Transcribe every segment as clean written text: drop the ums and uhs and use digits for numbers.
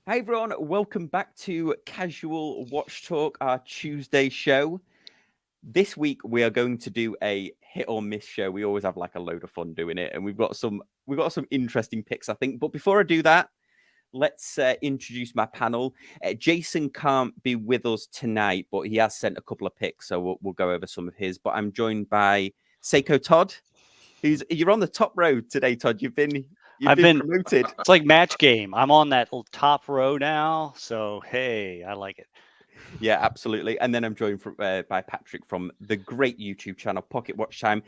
Hi everyone, welcome back to Casual Watch Talk, our Tuesday show. This week we are going to do a hit or miss show. We always have like a load of fun doing it, and we've got some interesting picks, I think. But before I do that, let's introduce my panel. Jason can't be with us tonight, but he has sent a couple of picks, so we'll go over some of his. But I'm joined by Seiko Todd, you're on the top row today, Todd. You've been promoted. It's like match game. I'm on that top row now, so hey, I like it. Yeah, absolutely. And then I'm joined by Patrick from the great YouTube channel Pocket Watch Time.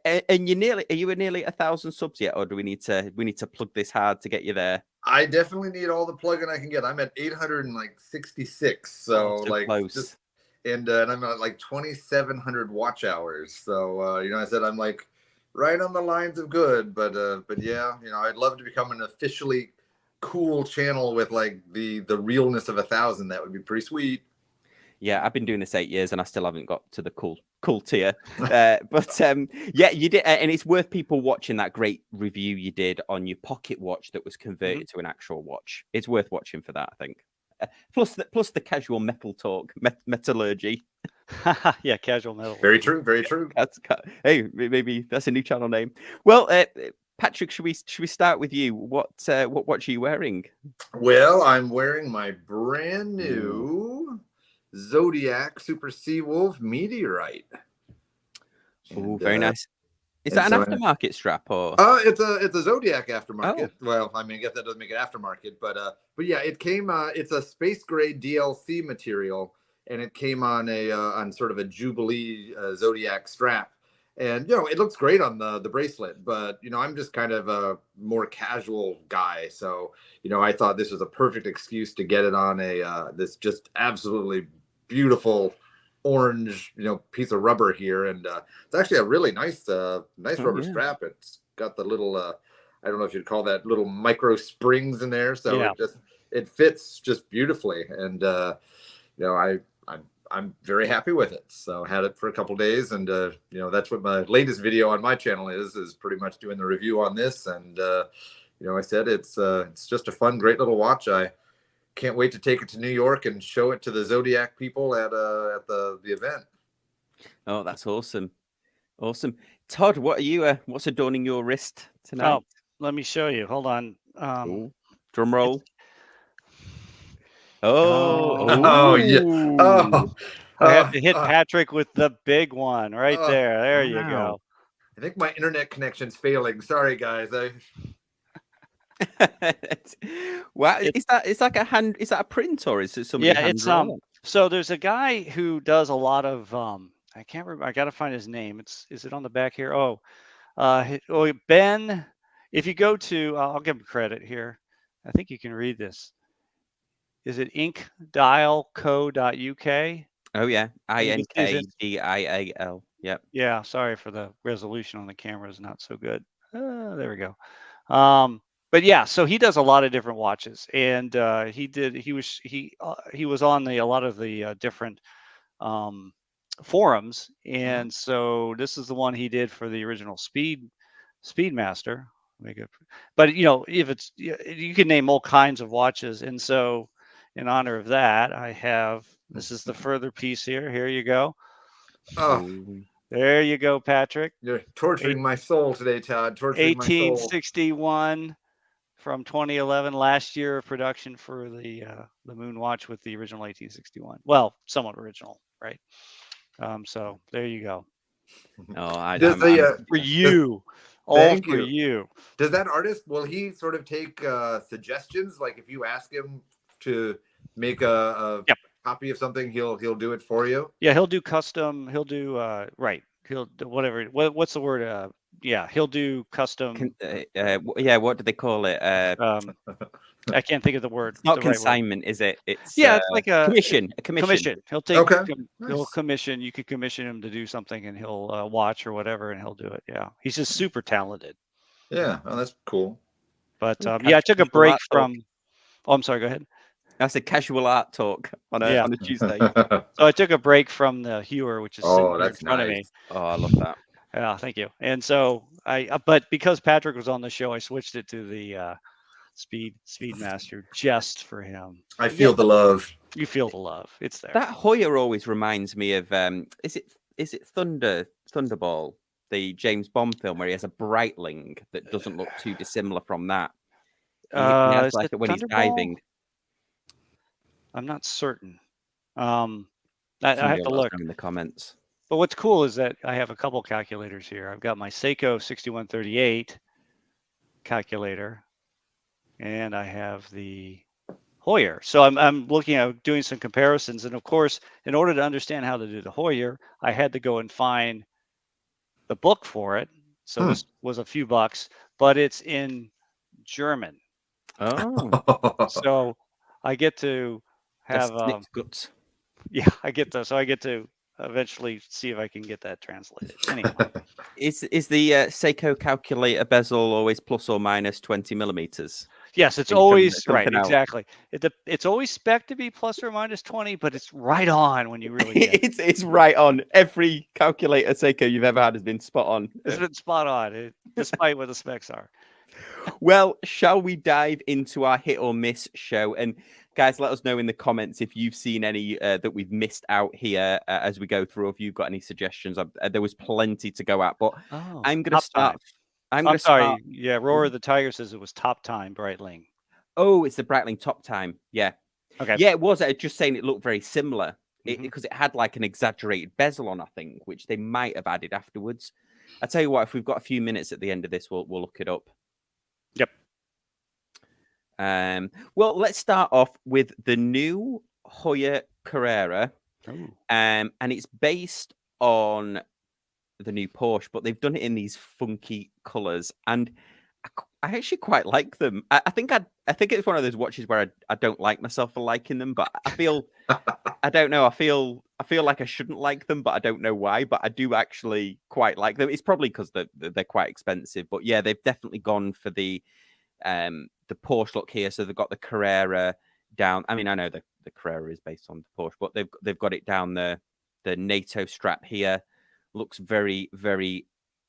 And are you nearly 1,000 subs yet, or do we need to plug this hard to get you there? I definitely need all the plug-in I can get. I'm at 866, so like close. And I'm at like 2,700 watch hours. So I said I'm like right on the lines of good, but yeah, I'd love to become an officially cool channel with like the realness of 1,000. That would be pretty sweet. Yeah, I've been doing this 8 years and I still haven't got to the cool tier. Yeah, you did, and it's worth people watching that great review you did on your pocket watch that was converted to an actual watch. It's worth watching for that, I think. Plus the casual metal talk, metallurgy. Yeah, casual metal. Very true. Very true. Hey, maybe that's a new channel name. Well, Patrick, should we start with you? What watch are you wearing? Well, I'm wearing my brand new Zodiac Super Seawolf Meteorite. Oh, very nice. Is that an aftermarket strap or? It's a Zodiac aftermarket. Oh. Well, I mean, I guess that doesn't make it aftermarket, but yeah, it came. It's a space gray DLC material, and it came on on sort of a Jubilee Zodiac strap, and it looks great on the bracelet. But I'm just kind of a more casual guy, so I thought this was a perfect excuse to get it on this just absolutely beautiful orange piece of rubber here, and it's actually a really nice rubber strap. It's got the little I don't know if you'd call that little micro springs in there, so it fits just beautifully, and I'm very happy with it. So had it for a couple days, and that's what my latest video on my channel is pretty much doing the review on this, and I said it's just a fun, great little watch. I can't wait to take it to New York and show it to the Zodiac people at the event. Oh, that's awesome. Todd, what are you? What's adorning your wrist tonight? Oh, let me show you. Hold on. Drum roll. Yeah. Oh, I have to hit Patrick with the big one right there. There you go. I think my internet connection's failing. Sorry, guys. Wow, is that a print or is it something? Yeah, it's so there's a guy who does a lot of I can't remember, I gotta find his name. Is it on the back here? Ben, if you go to I'll give him credit here. I think you can read this. Is it inkdialco.uk? Oh yeah, INKDIAL. Yep. Yeah, sorry for the resolution on the camera is not so good. There we go. But yeah, so he does a lot of different watches, and he was on a lot of the different forums, and so this is the one he did for the original Speedmaster. But if it's, you can name all kinds of watches, and so in honor of that, this is the further piece here. Here you go. Oh. There you go, Patrick. You're torturing my soul today, Todd. Torturing 1861 from 2011, last year of production for the Moon watch with the original 1861. Well, somewhat original, right? So there you go. For you. All for you. Does that artist, will he sort of take suggestions? Like if you ask him to make a copy of something, he'll do it for you? Yeah, he'll do custom. He'll do right. He'll do whatever. What's the word? Yeah, he'll do custom. What do they call it? I can't think of the word. It's not consignment, is it? It's it's like a commission. He'll take. He'll commission. You could commission him to do something, and he'll watch or whatever, and he'll do it. Yeah, he's just super talented. Yeah, that's cool. But I took a break from. Oh, I'm sorry. Go ahead. That's a casual art talk on a Tuesday. So I took a break from the Heuer, which is that's in front of me. Oh, I love that. Yeah, thank you. And so but because Patrick was on the show, I switched it to the Speedmaster just for him. I feel the love. You feel the love. It's there. That Heuer always reminds me of is it Thunderball, the James Bond film where he has a Breitling that doesn't look too dissimilar from that. He has Is like it it when he's Thunderball? diving. I'm not certain. I have Somebody to will let us look. know in the comments. But what's cool is that I have a couple calculators here. I've got my Seiko 6138 calculator, and I have the Heuer. So I'm looking at doing some comparisons, and of course, in order to understand how to do the Heuer, I had to go and find the book for it. So this was a few bucks, but it's in German. Oh, So I get to have that's guts. yeah, I get to eventually see if I can get that translated. Anyway, Is the Seiko calculator bezel always plus or minus 20 millimeters? yes, it's always right. Exactly. It's always spec to be plus or minus 20, but it's right on when you really get it. It's right on. Every calculator Seiko you've ever had has been spot on. It's been spot on, despite what the specs are. Well, shall we dive into our hit or miss show? And guys, let us know in the comments if you've seen any that we've missed out here as we go through. If you've got any suggestions, there was plenty to go at, but I'm going to start. I'm sorry. Yeah, Roar the Tiger says it was top time Breitling. Oh, it's the Breitling top time. Yeah. Okay. Yeah, it was. Just saying it looked very similar because it had like an exaggerated bezel on, I think, which they might have added afterwards. I tell you what, if we've got a few minutes at the end of this, we'll look it up. Yep. Well, let's start off with the new Heuer Carrera. And it's based on the new Porsche, but they've done it in these funky colors, and I actually quite like them. I think it's one of those watches where I don't like myself for liking them, but I feel I don't know. I feel like I shouldn't like them, but I don't know why. But I do actually quite like them. It's probably because they're quite expensive, but yeah, they've definitely gone for the Porsche look here. So they've got the Carrera down. I mean, I know the Carrera is based on the Porsche, but they've got it down the NATO strap here. Looks very, very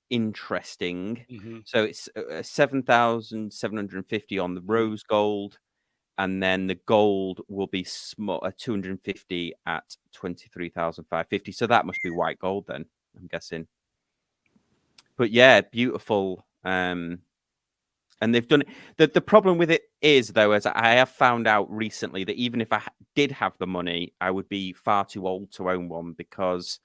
interesting. So it's 7,750 on the rose gold, and then the gold will be 250 at 23,550. So that must be white gold then, I'm guessing. But yeah, beautiful. And they've done it. The problem with it is, though, as I have found out recently, that even if I did have the money, I would be far too old to own one, because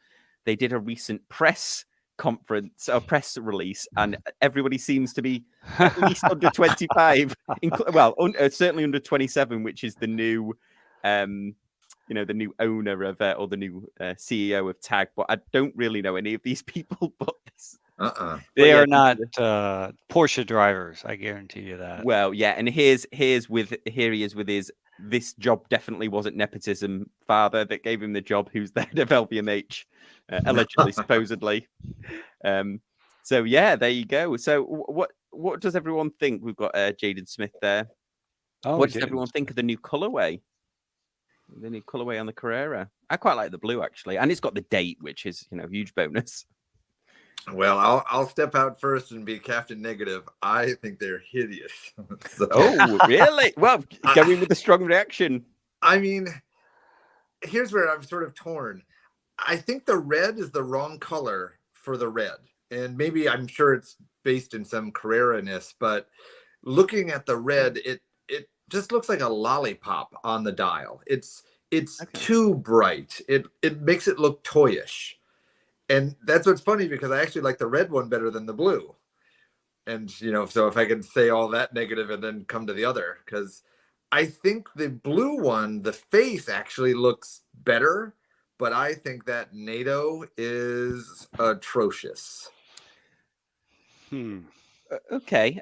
they did a recent press conference or press release, and everybody seems to be at least under 25. Certainly under 27, which is the new, the new owner of or the new CEO of TAG. But I don't really know any of these people. But they are not Porsche drivers. I guarantee you that. Well, yeah, and here he is with his. This job definitely wasn't nepotism father that gave him the job, who's the head of LVMH, allegedly, supposedly. So yeah, there you go. So what does everyone think? We've got Jaden Smith there. What does everyone think of the new colorway? The new colorway on the Carrera. I quite like the blue, actually, and it's got the date, which is a huge bonus. Well, I'll step out first and be Captain Negative. I think they're hideous. Oh, really? Well, going with the strong reaction. I mean, here's where I'm sort of torn. I think the red is the wrong color for the red. And maybe I'm sure it's based in some Carrera-ness, but looking at the red, it just looks like a lollipop on the dial. It's too bright. It makes it look toyish. And that's what's funny, because I actually like the red one better than the blue. And, so if I can say all that negative and then come to the other, because I think the blue one, the face actually looks better, but I think that NATO is atrocious. Okay.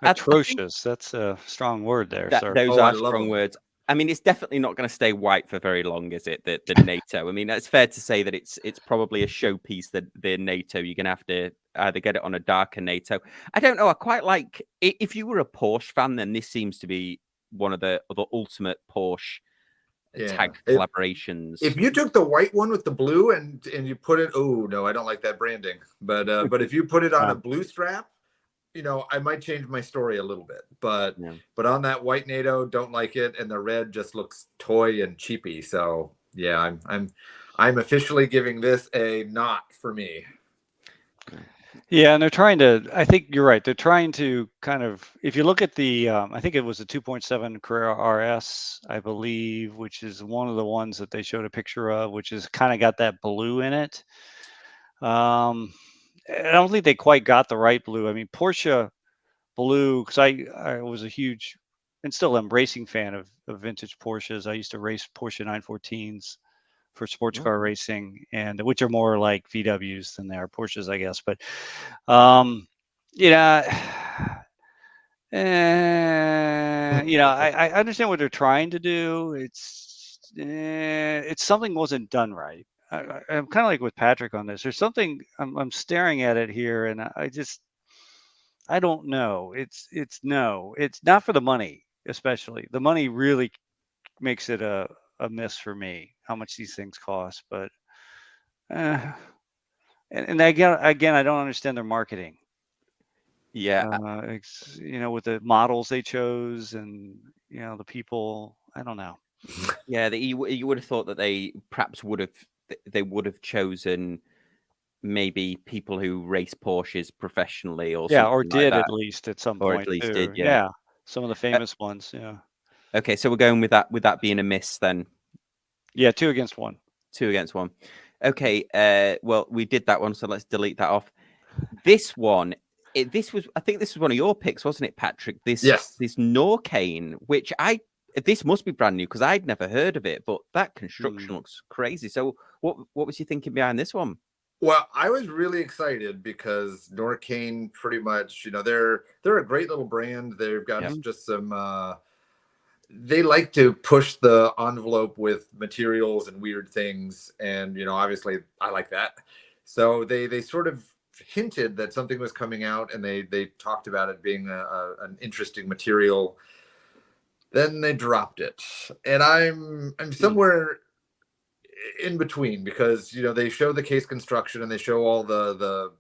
Atrocious. That's a strong word there, sir. Those are strong words. I mean, it's definitely not going to stay white for very long, is it? The NATO. I mean, it's fair to say that it's probably a showpiece. That the NATO, you're going to have to either get it on a darker NATO. I don't know. I quite like. If you were a Porsche fan, then this seems to be one of the ultimate Porsche tag collaborations. If you took the white one with the blue and you put it, oh no, I don't like that branding. But if you put it on a blue strap, I might change my story a little bit, but Yeah. on that white NATO, don't like it, and the red just looks toy and cheapy. So yeah, I'm officially giving this a not for me. Yeah, and they're trying to. I think you're right. They're trying to kind of. If you look at the, I think it was a 2.7 Carrera RS, I believe, which is one of the ones that they showed a picture of, which is kind of got that blue in it. I don't think they quite got the right blue. I mean, Porsche blue, because I was a huge and still am racing fan of vintage Porsches. I used to race Porsche 914s for sports car racing, and which are more like VWs than they are Porsches, I guess. But I understand what they're trying to do. It's something wasn't done right. I'm kind of like with Patrick on this. There's something I'm staring at it here, and I don't know. It's not for the money, especially. The money really makes it a miss for me. How much these things cost, but and again, I don't understand their marketing. Yeah. With the models they chose and the people. I don't know. Yeah, you would have thought that they perhaps would have chosen maybe people who race Porsches professionally or Yeah, something or like did that. at least at some Or point at least too. did, yeah. Some of the famous ones. Yeah. Okay, so we're going with that being a miss then. Yeah, 2 against 1. 2 against 1. Okay, well, we did that one, so let's delete that off. This one, I think this was one of your picks, wasn't it, Patrick? Yes. This Norqane, which this must be brand new because I'd never heard of it, but that construction looks crazy. So what was you thinking behind this one? Well, I was really excited because Norqane pretty much, they're a great little brand. They've got just some they like to push the envelope with materials and weird things, and obviously I like that. So they sort of hinted that something was coming out, and they talked about it being an interesting material. Then they dropped it, and I'm somewhere in between because they show the case construction and they show all the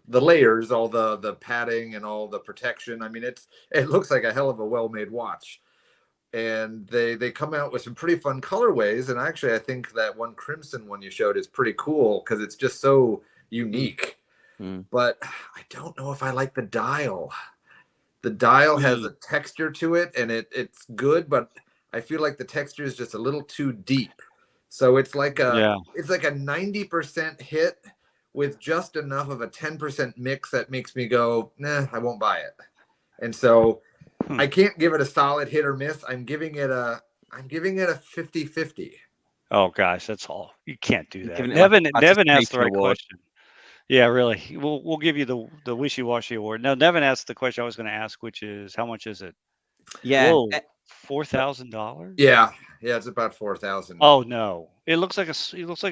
layers, all the padding and all the protection. I mean, it looks like a hell of a well-made watch, and they come out with some pretty fun colorways. And actually, I think that one crimson one you showed is pretty cool because it's just so unique. But I don't know if I like the dial. The dial has a texture to it, and it's good, but I feel like the texture is just a little too deep. So it's like a 90% hit with just enough of a 10% mix that makes me go, nah, I won't buy it. And so I can't give it a solid hit or miss. I'm giving it a 50-50. Oh gosh, that's all. You can't do that. Nevin asked the right question. Yeah, really. We'll give you the wishy-washy award. Now, Nevin asked the question I was going to ask, which is how much is it? Yeah. Whoa, $4,000? Yeah, it's about $4,000. Oh no, it looks like a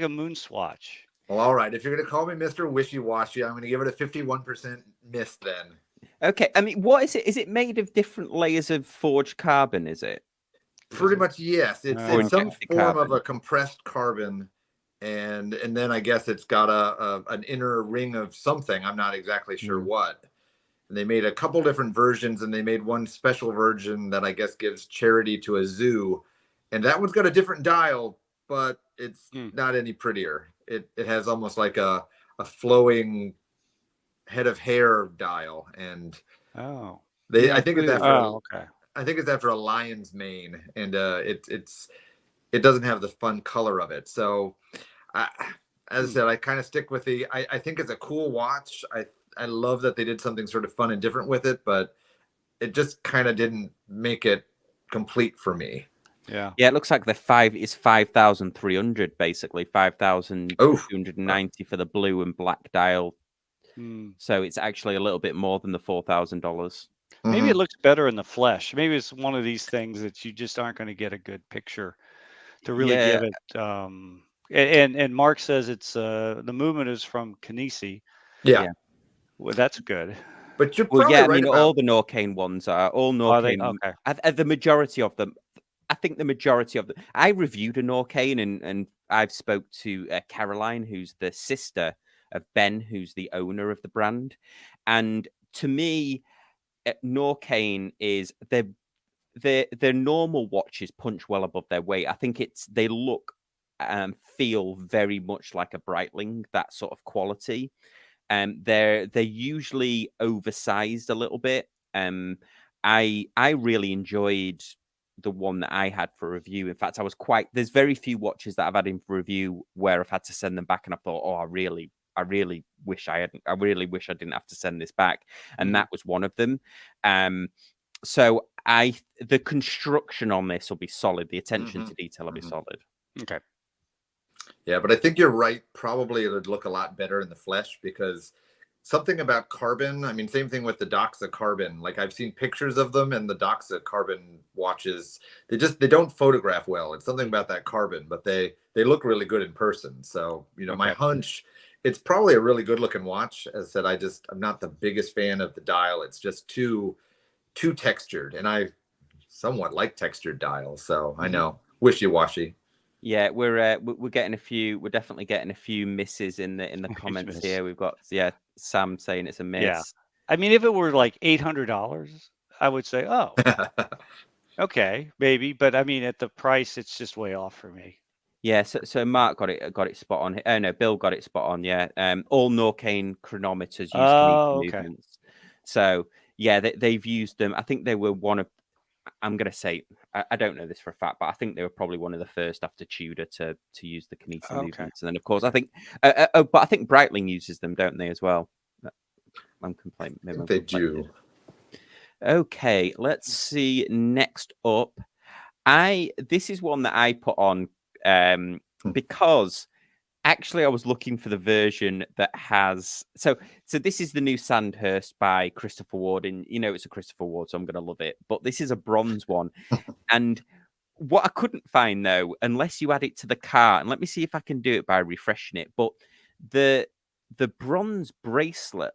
moon swatch. Well, all right. If you're going to call me Mr. Wishy-Washy, I'm going to give it a 51% miss then. Okay. I mean, what is it? Is it made of different layers of forged carbon? Is it? Pretty much, yes. It's some form of a compressed carbon. And then I guess it's got an inner ring of something. I'm not exactly sure what. And they made a couple different versions, and they made one special version that I guess gives charity to a zoo. And that one's got a different dial, but it's not any prettier. It has almost like a flowing head of hair dial. And I think it's after a lion's mane, and it doesn't have the fun color of it. So as I said, I kind of stick with I think it's a cool watch. I love that they did something sort of fun and different with it, but it just kind of didn't make it complete for me. Yeah, it looks like the 5,300 basically, 5,290 for the blue and black dial. So it's actually a little bit more than the $4,000. Maybe it looks better in the flesh. Maybe it's one of these things that you just aren't going to get a good picture to really give it. And Mark says it's the movement is from Kanisi. Yeah. Well, that's good. But you're probably right. I mean, all the Norqane ones are all Norqane. Okay. The majority of them. I think the majority of them. I reviewed a Norqane and I've spoke to Caroline, who's the sister Ben, who's the owner of the brand. And to me, Norqane is their normal watches punch well above their weight. I think they look feel very much like a Breitling, that sort of quality. They're usually oversized a little bit. I really enjoyed the one that I had for review. In fact, there's very few watches that I've had in for review where I've had to send them back, and I thought, oh, I really wish I didn't have to send this back, and that was one of them. So the construction on this will be solid. The attention to detail will be solid. Okay. Yeah, but I think you're right. Probably it would look a lot better in the flesh, because something about carbon. I mean, same thing with the Doxa carbon. Like, I've seen pictures of them, and the Doxa carbon watches, they don't photograph well. It's something about that carbon, but they look really good in person. So, my hunch, it's probably a really good looking watch. As I said, I'm not the biggest fan of the dial. It's just too textured, and I somewhat like textured dials. So I know, wishy-washy. Yeah, we're getting we're definitely getting a few misses in the comments here. We've got Sam saying it's a miss. Yeah. I mean, if it were like $800, I would say, oh, okay, maybe. But I mean, at the price, it's just way off for me. Yeah, so Mark got it spot on. Oh no, Bill got it spot on. Yeah, all Norqane chronometers use kinetic movements. So yeah, they've used them. I think they were one of. I'm going to say, I don't know this for a fact, but I think they were probably one of the first after Tudor to use the kinetic movements. And then, of course, I think, but I think Breitling uses them, don't they, as well? I'm complaining. I think they do. Okay, let's see. Next up, this is one that I put on because actually I was looking for the version that has so this is the new Sandhurst by Christopher Ward, and it's a Christopher Ward, so I'm gonna love it. But this is a bronze one, and what I couldn't find though, unless you add it to the cart, and let me see if I can do it by refreshing it. But the bronze bracelet,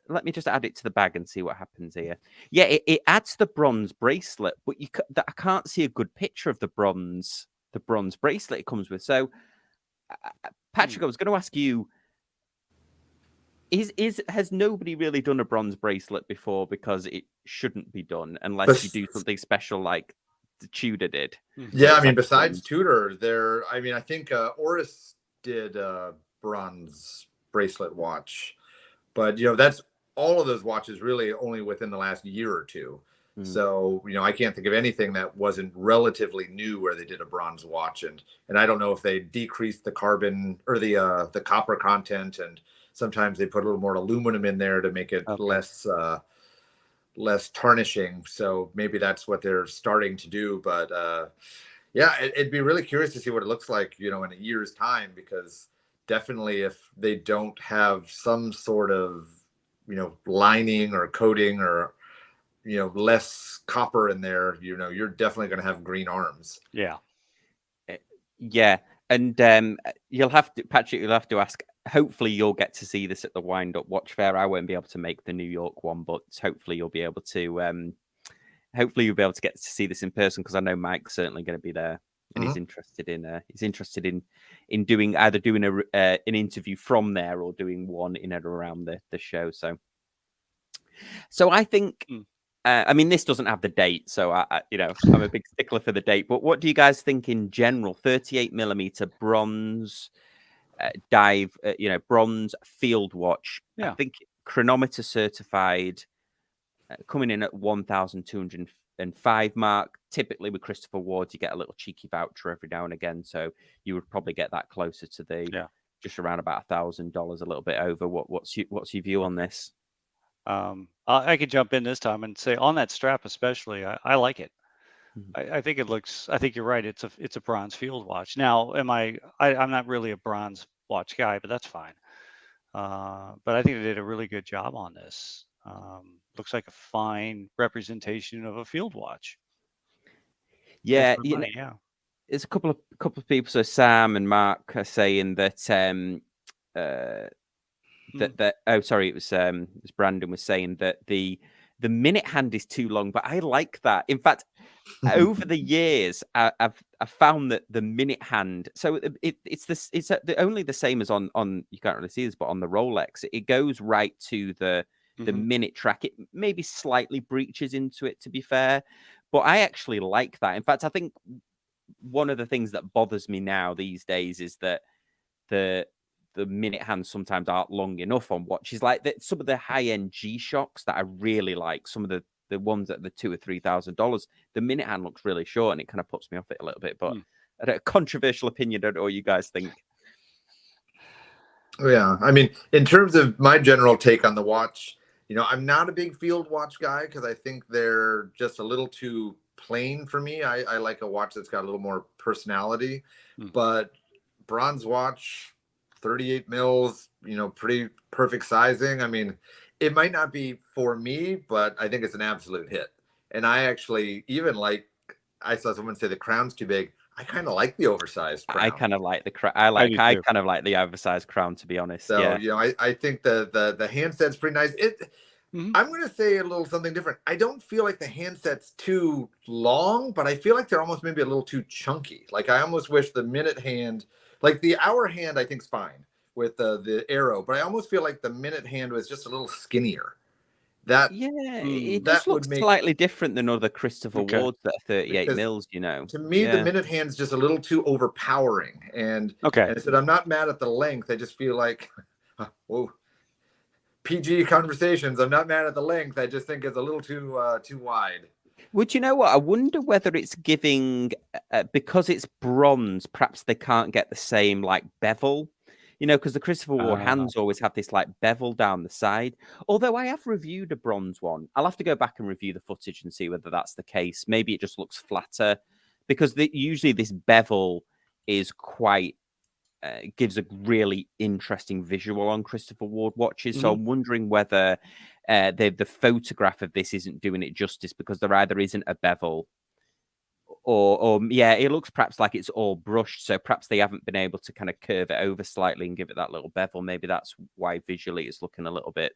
let me just add it to the bag and see what happens here. Yeah, it adds the bronze bracelet, but I can't see a good picture of the bronze bracelet it comes with. So Patrick, I was going to ask you: has nobody really done a bronze bracelet before? Because it shouldn't be done unless you do something special like the Tudor did. Yeah, I mean, besides Tudor, I think Oris did a bronze bracelet watch, but that's all of those watches really only within the last year or two. So, I can't think of anything that wasn't relatively new where they did a bronze watch. And I don't know if they decreased the carbon or the copper content. And sometimes they put a little more aluminum in there to make it less tarnishing. So maybe that's what they're starting to do. But yeah, it'd be really curious to see what it looks like, in a year's time, because definitely if they don't have some sort of, lining or coating or less copper in there, you're definitely going to have green arms. Yeah. And you'll have to ask, hopefully you'll get to see this at the Wind Up Watch Fair. I won't be able to make the New York one, but hopefully you'll be able to get to see this in person, because I know Mike's certainly going to be there, and he's interested in doing an interview from there or doing one in and around the show. So I think I mean, this doesn't have the date, so I'm a big stickler for the date. But what do you guys think in general? 38mm bronze dive, bronze field watch. Yeah. I think chronometer certified, coming in at 1,205 mark. Typically with Christopher Ward, you get a little cheeky voucher every now and again, so you would probably get that closer to the just around about $1,000, a little bit over. What's your view on this? I could jump in this time and say, on that strap especially, I like it. I think it looks. I think you're right. It's a bronze field watch. Now, I'm not really a bronze watch guy, but that's fine. But I think they did a really good job on this. Looks like a fine representation of a field watch. Yeah, yeah. There's a couple of people. So Sam and Mark are saying that it was Brandon was saying that the minute hand is too long, but I like that. In fact, over the years, I've found that the minute hand. So it's only the same as on you can't really see this, but on the Rolex, it goes right to the minute track. It maybe slightly breaches into it, to be fair, but I actually like that. In fact, I think one of the things that bothers me now these days is that the minute hands sometimes aren't long enough on watches. Like some of the high end G-Shocks that I really like, some of the ones at the $2,000 or $3,000, the minute hand looks really short, and it kind of puts me off it a little bit. But a controversial opinion. Don't know what you guys think. Yeah, I mean, in terms of my general take on the watch, I'm not a big field watch guy because I think they're just a little too plain for me. I like a watch that's got a little more personality, but bronze watch, 38 mils, pretty perfect sizing. I mean, it might not be for me, but I think it's an absolute hit. And I actually even I saw someone say the crown's too big. I kind of like the oversized crown. I kind of like the crown. I kind of like the oversized crown, to be honest. So, yeah. I think the handset's pretty nice. I'm going to say a little something different. I don't feel like the handset's too long, but I feel like they're almost maybe a little too chunky. Like I almost wish the minute hand, like the hour hand, I think is fine with the arrow, but I almost feel like the minute hand was just a little skinnier. It just looks slightly different than other Christopher Wards that are 38 mils, To me, the minute hand's just a little too overpowering. And I said, I'm not mad at the length. I just feel like, whoa, PG conversations. I'm not mad at the length. I just think it's a little too wide. Would you know what? I wonder whether it's giving, because it's bronze, perhaps they can't get the same like bevel. Because the Christopher Ward hands always have this like bevel down the side. Although I have reviewed a bronze one. I'll have to go back and review the footage and see whether that's the case. Maybe it just looks flatter because usually this bevel is quite, gives a really interesting visual on Christopher Ward watches. So I'm wondering whether the photograph of this isn't doing it justice because there either isn't a bevel or it looks perhaps like it's all brushed, so perhaps they haven't been able to kind of curve it over slightly and give it that little bevel. Maybe that's why visually it's looking a little bit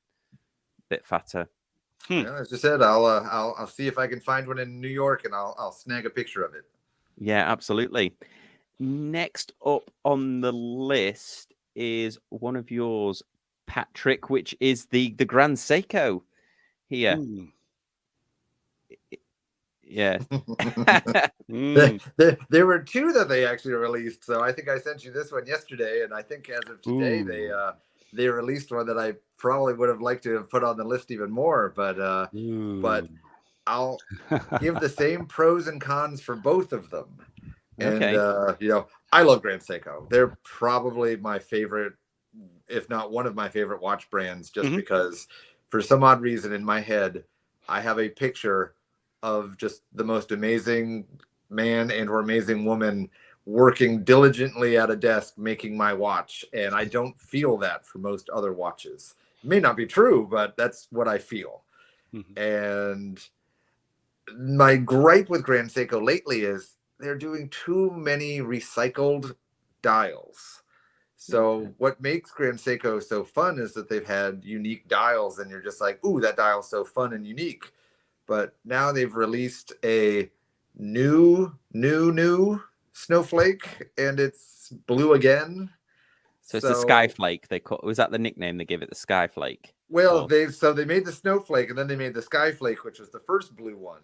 fatter. Yeah, as I said, I'll see if I can find one in New York and I'll snag a picture of it. Yeah, absolutely. Next up on the list is one of yours, Patrick, which is the Grand Seiko here. Yeah. There were two that they actually released. So I think I sent you this one yesterday, and I think as of today they released one that I probably would have liked to have put on the list even more. But I'll give the same pros and cons for both of them. And I love Grand Seiko. They're probably my favorite, if not one of my favorite watch brands, just because for some odd reason in my head I have a picture of just the most amazing man and or amazing woman working diligently at a desk making my watch, and I don't feel that for most other watches. It may not be true, but that's what I feel. And my gripe with Grand Seiko lately is they're doing too many recycled dials. So what makes Grand Seiko so fun is that they've had unique dials, and you're just like, ooh, that dial's so fun and unique. But now they've released a new snowflake, and it's blue again. So it's the Skyflake. Was that the nickname they give it, the Skyflake? Well, they made the snowflake, and then they made the Skyflake, which was the first blue one,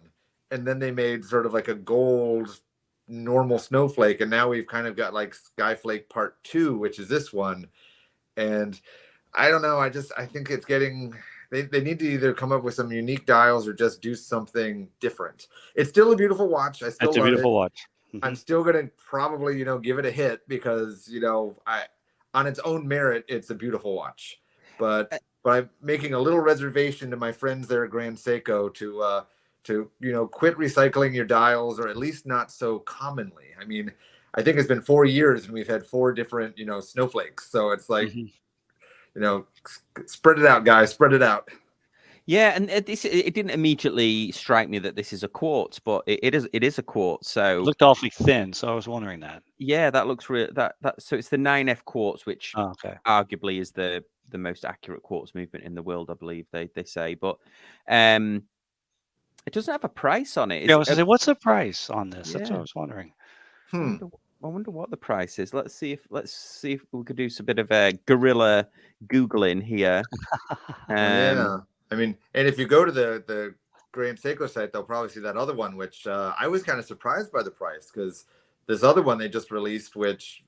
and then they made sort of like a gold normal snowflake, and now we've kind of got like Skyflake Part 2, which is this one. And I don't know. I think it's getting. They need to either come up with some unique dials or just do something different. It's still a beautiful watch. I still love it. It's a beautiful watch. I'm still going to probably, give it a hit because, on its own merit, it's a beautiful watch. But I'm making a little reservation to my friends there at Grand Seiko to quit recycling your dials, or at least not so commonly. I mean, I think it's been 4 years and we've had 4 different, snowflakes. So it's like, spread it out, guys, spread it out. Yeah, and it didn't immediately strike me that this is a quartz, but it is a quartz. So it looked awfully thin, so I was wondering that. Yeah, that looks real. So it's the 9F quartz, which arguably is the most accurate quartz movement in the world, I believe they say. But It doesn't have a price on it. Yeah, I was gonna say, what's the price on this? That's what I Yeah. was wondering. I wonder what the price is. Let's see if we could do some bit of a guerrilla Googling here. Yeah, I mean, and if you go to the Grand Seiko site, they'll probably see that other one, which I was kind of surprised by the price, because this other one they just released, which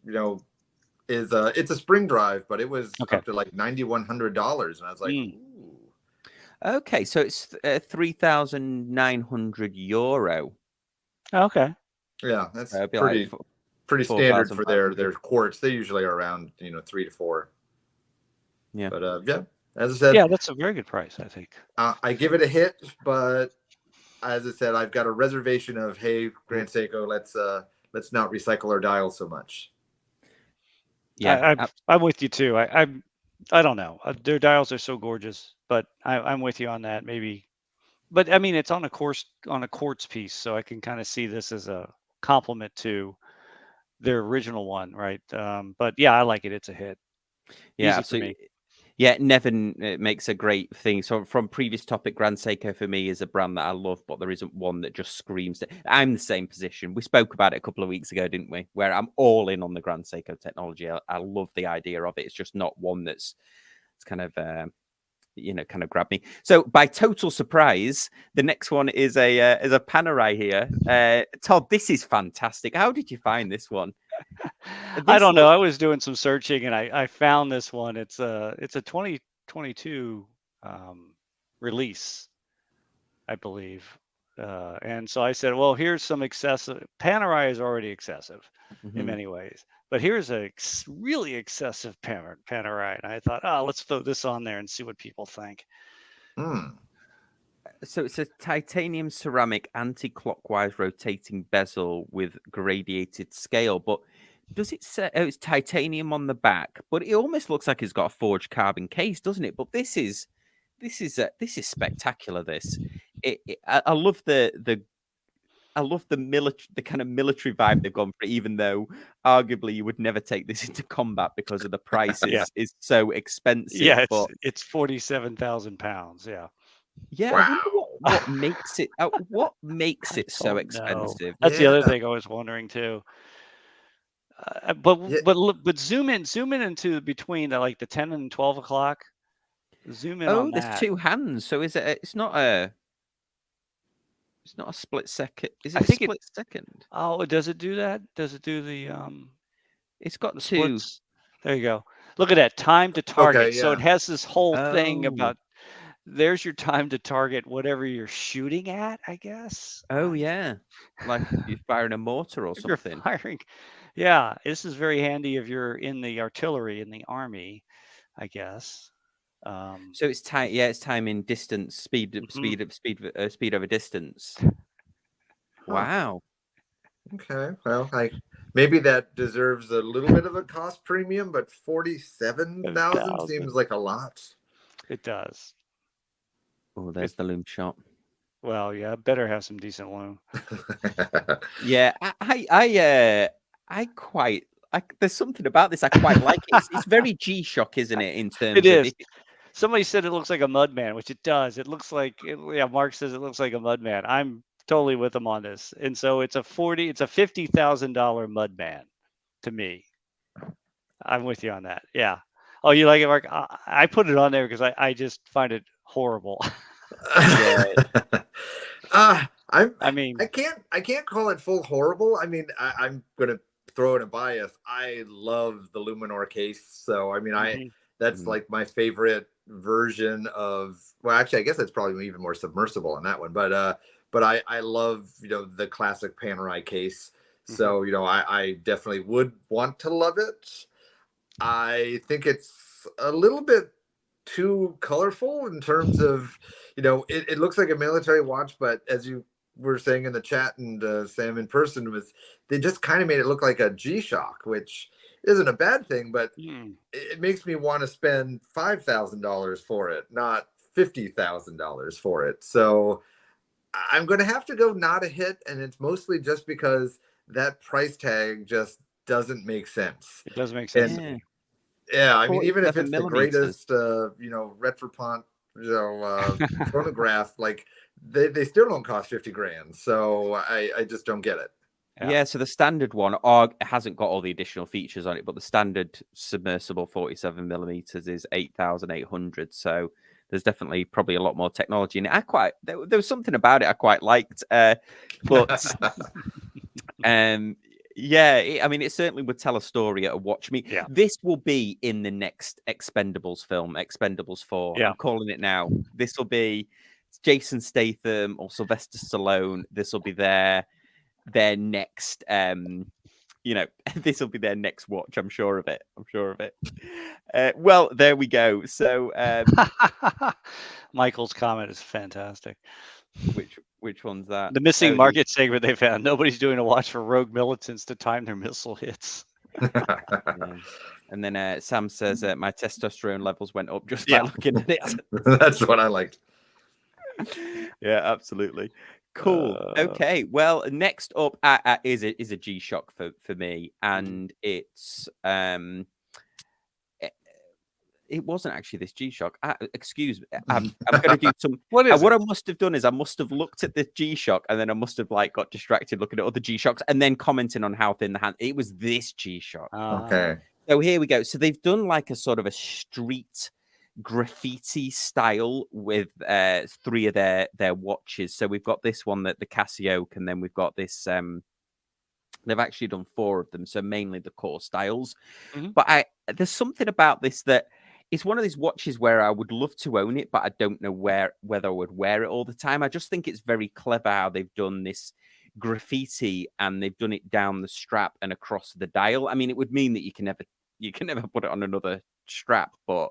is it's a spring drive, but it was up to like $9,100, and I was like, ooh. Okay, so it's €3,900. Okay. Yeah, that's pretty standard for their quartz. They usually are around 3 to 4. Yeah. But yeah, as I said, yeah, that's a very good price, I think. I give it a hit, but as I said, I've got a reservation of, hey, Grand Seiko, let's not recycle our dials so much. Yeah, I'm with you too. I don't know. Their dials are so gorgeous, but I'm with you on that. Maybe, but I mean, it's on a quartz piece, so I can kind of see this as a compliment to their original one, right? But yeah, I like it. It's a hit. Yeah, absolutely. Yeah, Nevin makes a great thing. So from previous topic, Grand Seiko for me is a brand that I love, but there isn't one that just screams it. I'm the same position. We spoke about it a couple of weeks ago, didn't we? Where I'm all in on the Grand Seiko technology. I love the idea of it. It's just not one that's kind of kind of grabbed me. So by total surprise, the next one is a Panerai here. Todd, this is fantastic. How did you find this one? I don't know. I was doing some searching and I found this one. It's a 2022 release, I believe. And so I said, well, here's some excessive. Panerai is already excessive in many ways, but here's a really excessive Panerai. And I thought, let's throw this on there and see what people think. So it's a titanium ceramic anti-clockwise rotating bezel with gradiated scale, but does it say it's titanium on the back? But it almost looks like it's got a forged carbon case, doesn't it? But this is spectacular. I love the kind of military vibe they've gone for, even though arguably you would never take this into combat because of the price is so expensive. Yeah, it's 47,000 pounds. Yeah. Yeah, wow. I wonder what makes it. What makes it so expensive? That's the other thing I was wondering too. But zoom in into between like the 10 and 12 o'clock. Zoom in on that. There's two hands. So is it? It's not a split second. Is it a split second? Oh, does it do that? Does it do the It's got the two. Splits? There you go. Look at that, time to target. Okay, yeah. So it has this whole thing about. There's your time to target whatever you're shooting at, I guess. Oh yeah, like if you're firing a mortar or something. Yeah, this is very handy if you're in the artillery in the army, I guess. So it's time. Yeah, it's time in distance, speed over distance. Wow. Okay, well, maybe that deserves a little bit of a cost premium, but 47,000 seems like a lot. It does. Oh, there's the loom shot. Well, yeah, better have some decent loom. Yeah, I quite like. There's something about this I quite like. It's very G-Shock, isn't it? In terms, it is. Somebody said it looks like a Mudman, which it does. It looks like, Mark says it looks like a Mudman. I'm totally with him on this, and so it's a $50,000 Mudman to me. I'm with you on that. Yeah. Oh, you like it, Mark? I put it on there because I just find it horrible. I can't call it full horrible. I mean, I'm gonna throw in a bias. I love the Luminor case, so I mean, that's like my favorite version of. Well, actually, I guess it's probably even more submersible on that one. But I love the classic Panerai case. So I definitely would want to love it. I think it's a little bit too colorful in terms of, it looks like a military watch, but as you were saying in the chat and Sam in person, they just kind of made it look like a G-Shock, which isn't a bad thing, but it makes me want to spend $5,000 for it, not $50,000 for it. So I'm going to have to go not a hit, and it's mostly just because that price tag just doesn't make sense. It doesn't make sense. Yeah, I mean, even if it's the greatest, Retropont, chronograph, like they still don't cost 50 grand. So I just don't get it. Yeah, so the standard one hasn't got all the additional features on it, but the standard submersible 47 millimeters is 8,800. So there's definitely probably a lot more technology in it. There was something about it I quite liked, but yeah, I mean, it certainly would tell a story at a watch meet. Yeah. This will be in the next Expendables film, Expendables 4. Yeah. I'm calling it now. This will be Jason Statham or Sylvester Stallone. This will be their next this will be their next watch. I'm sure of it. Well, there we go. So Michael's comment is fantastic. which one's that? The missing market segment they found. Nobody's doing a watch for rogue militants to time their missile hits. Yeah. And then Sam says my testosterone levels went up just by looking at it. That's what I liked. Yeah, absolutely. Cool. Okay. Well, next up is a G-Shock for me, and it's it wasn't actually this G-Shock. Excuse me. I'm going to do some. What I must have done is I must have looked at the G-Shock, and then I must have got distracted looking at other G-Shocks, and then commenting on how thin the hand. It was this G-Shock. Okay. So here we go. So they've done like a sort of a street graffiti style with 3 of their watches. So we've got this one, the Casio, and then we've got this they've actually done 4 of them, so mainly the core styles. But there's something about this that it's one of these watches where I would love to own it, but I don't know whether I would wear it all the time. I just think it's very clever how they've done this graffiti, and they've done it down the strap and across the dial. I mean, it would mean that you can never put it on another strap, but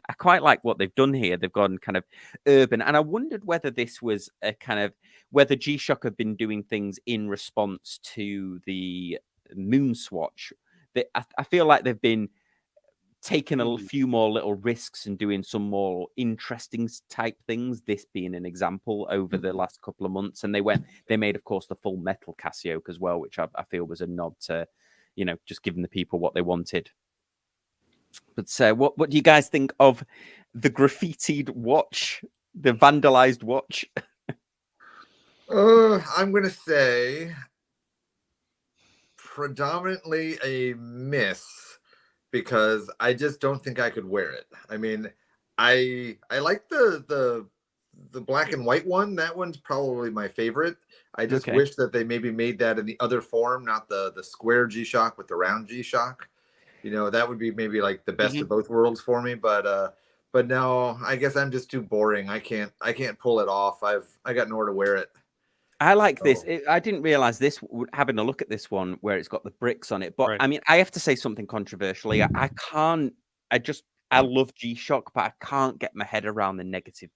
I quite like what they've done here. They've gone kind of urban, and I wondered whether this was a kind of whether G-Shock have been doing things in response to the Moon Swatch. I feel like they've been taking a few more little risks and doing some more interesting type things. This being an example over the last couple of months, and they made, of course, the full metal Casio as well, which I feel was a nod to, just giving the people what they wanted. But what do you guys think of the graffitied watch, the vandalized watch? I'm going to say predominantly a miss, because I just don't think I could wear it. I mean, I like the black and white one. That one's probably my favorite. I just wish that they maybe made that in the other form, not the square G-Shock with the round G-Shock. That would be maybe like the best of both worlds for me. But no, I guess I'm just too boring. I can't pull it off. I got nowhere to wear it. I like this. I didn't realize this, having a look at this one where it's got the bricks on it. But I mean, I have to say something controversially. I love G-Shock, but I can't get my head around the negative